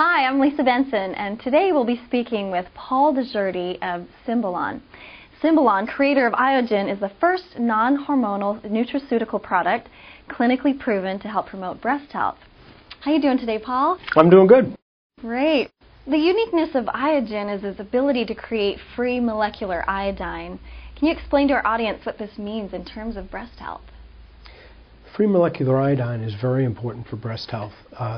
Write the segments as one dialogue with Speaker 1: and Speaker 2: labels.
Speaker 1: Hi, I'm Lisa Benson, and today we'll be speaking with Paul Desjardins of Symbollon. Symbollon, creator of Iogen, is the first non-hormonal nutraceutical product clinically proven to help promote breast health. How are you doing today, Paul?
Speaker 2: I'm doing good.
Speaker 1: Great. The uniqueness of Iogen is its ability to create free molecular iodine. Can you explain to our audience what this means in terms of breast health?
Speaker 2: Free molecular iodine is very important for breast health.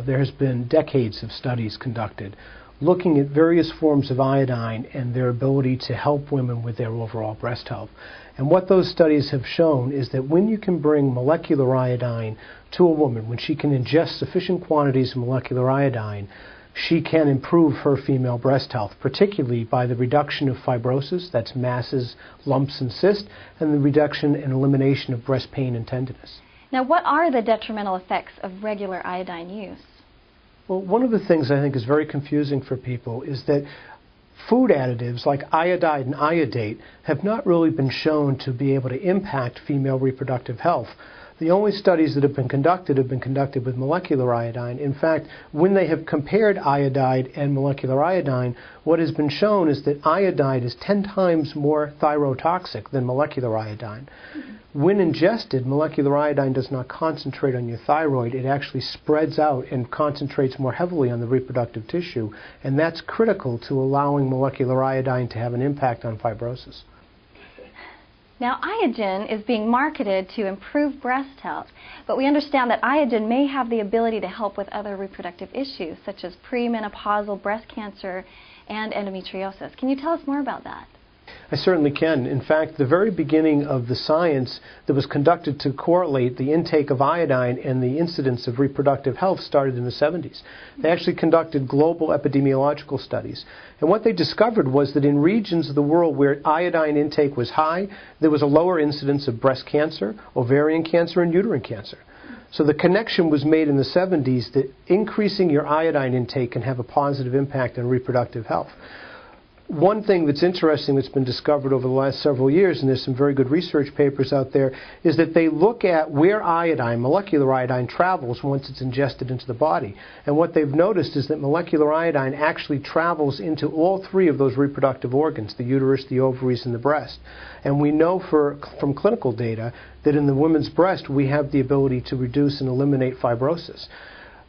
Speaker 2: There has been decades of studies conducted looking at various forms of iodine and their ability to help women with their overall breast health. And what those studies have shown is that when you can bring molecular iodine to a woman, when she can ingest sufficient quantities of molecular iodine, she can improve her female breast health, particularly by the reduction of fibrosis, that's masses, lumps, and cysts, and the reduction and elimination of breast pain and tenderness.
Speaker 1: Now, what are the detrimental effects of regular iodine use?
Speaker 2: Well, one of the things I think is very confusing for people is that food additives like iodide and iodate have not really been shown to be able to impact female reproductive health. The only studies that have been conducted with molecular iodine. In fact, when they have compared iodide and molecular iodine, what has been shown is that iodide is 10 times more thyrotoxic than molecular iodine. When ingested, molecular iodine does not concentrate on your thyroid. It actually spreads out and concentrates more heavily on the reproductive tissue, and that's critical to allowing molecular iodine to have an impact on fibrosis.
Speaker 1: Now, Iogen is being marketed to improve breast health, but we understand that Iogen may have the ability to help with other reproductive issues, such as premenopausal breast cancer and endometriosis. Can you tell us more about that?
Speaker 2: I certainly can. In fact, the very beginning of the science that was conducted to correlate the intake of iodine and the incidence of reproductive health started in the 70s. They actually conducted global epidemiological studies. And what they discovered was that in regions of the world where iodine intake was high, there was a lower incidence of breast cancer, ovarian cancer, and uterine cancer. So the connection was made in the 70s that increasing your iodine intake can have a positive impact on reproductive health. One thing that's interesting that's been discovered over the last several years, and there's some very good research papers out there, is that they look at where iodine, molecular iodine, travels once it's ingested into the body. And what they've noticed is that molecular iodine actually travels into all three of those reproductive organs, the uterus, the ovaries, and the breast. And we know from clinical data that in the woman's breast we have the ability to reduce and eliminate fibrosis.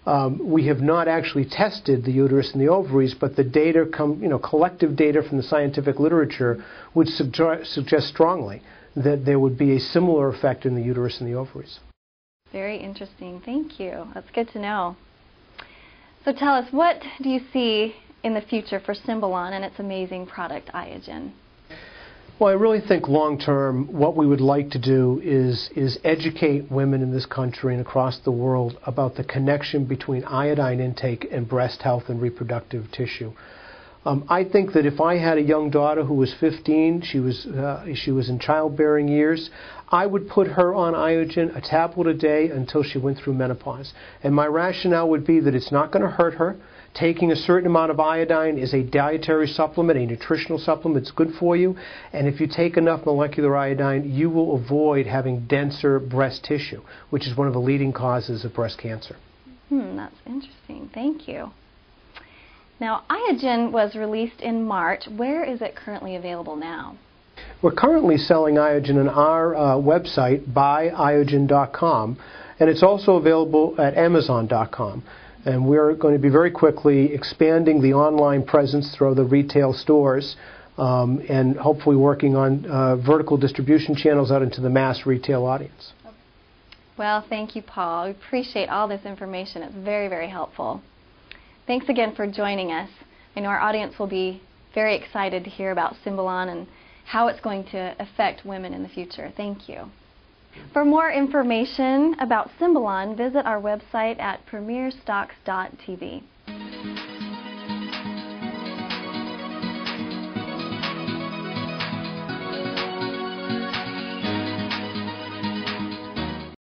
Speaker 2: We have not actually tested the uterus and the ovaries, but the data, collective data from the scientific literature would suggest strongly that there would be a similar effect in the uterus and the ovaries.
Speaker 1: Very interesting. Thank you. That's good to know. So tell us, what do you see in the future for Symbollon and its amazing product, Iogen?
Speaker 2: Well, I really think long-term what we would like to do is educate women in this country and across the world about the connection between iodine intake and breast health and reproductive tissue. I think that if I had a young daughter who was 15, she was in childbearing years, I would put her on Iogen, a tablet a day, until she went through menopause. And my rationale would be that it's not going to hurt her. Taking a certain amount of iodine is a dietary supplement, a nutritional supplement. It's good for you. And if you take enough molecular iodine, you will avoid having denser breast tissue, which is one of the leading causes of breast cancer.
Speaker 1: That's interesting. Thank you. Now, Iogen was released in March. Where is it currently available now?
Speaker 2: We're currently selling Iogen on our website, buyiogen.com, and it's also available at amazon.com. And we're going to be very quickly expanding the online presence through the retail stores and hopefully working on vertical distribution channels out into the mass retail audience.
Speaker 1: Well, thank you, Paul. We appreciate all this information. It's very, very helpful. Thanks again for joining us. I know our audience will be very excited to hear about Symbollon and how it's going to affect women in the future. Thank you. For more information about Symbollon, visit our website at premierstocks.tv.